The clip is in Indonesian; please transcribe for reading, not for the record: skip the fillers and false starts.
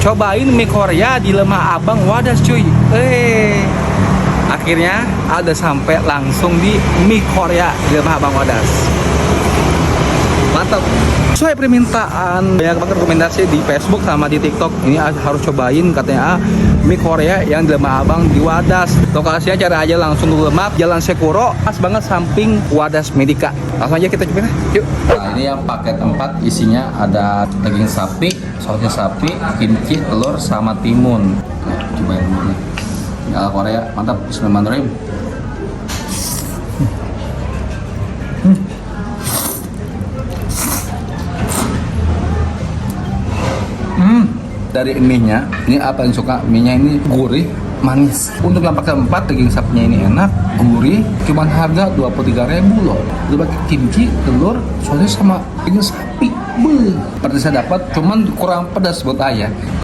Cobain mie Korea di Lemah Abang Wadas cuy. Akhirnya ada sampai langsung di mie Korea di Lemah Abang Wadas. Mantap. Sesuai permintaan banyak banget rekomendasi di Facebook sama di TikTok. Ini harus cobain katanya mie Korea yang di Lemah Abang di Wadas. Lokasinya cari aja langsung di Lemak, Jalan Sekuro, pas banget samping Wadas Medika. Langsung aja kita cobain. Yuk. Nah, ini yang paket 4 isinya ada daging sapi, sausnya sapi, kimchi, telur sama timun. Nah, cobain dulu nih. Ini ala Korea, mantap. Bismillahirrahmanirrahim. Dari mie-nya, ini apa yang suka mie-nya ini gurih, manis. Untuk yang pakai 4 daging sapinya ini enak, gurih, cuman harga 23.000 loh. Udah pakai kimchi, telur, soalnya sama daging sapi. Seperti saya dapat, cuman kurang pedas buat ayah.